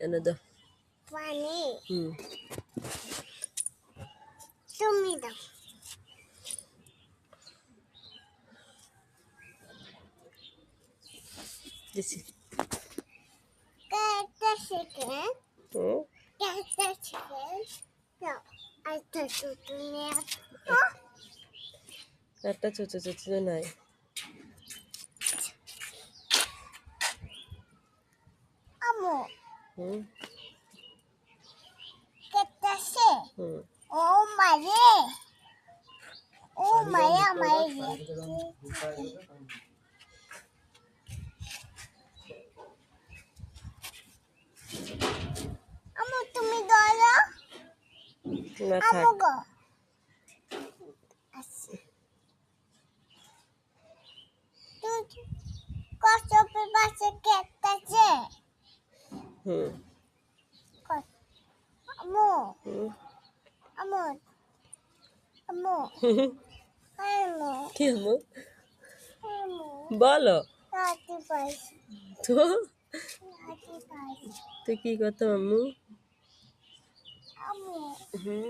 এনে দাও পানি হুম তুমি দাও দিছি একটা সেকেন্ড হুম একটা সেকেন্ড দাও আচ্ছা তুমি একটা ছোট ছোট নাই আমো হুম কেটাছে হুম ও মারে ও মায়া মারে আমো তুমি ধরো না আমো থাক গো আচ্ছা তুই কষ্ট পাশে কেটাছে হুম আমো হুম আমো আমো আমো কি আম্মু আমো বলো রাতে পাইছি তো রাতে পাইছি তুই কি করতো আম্মু আমো হুম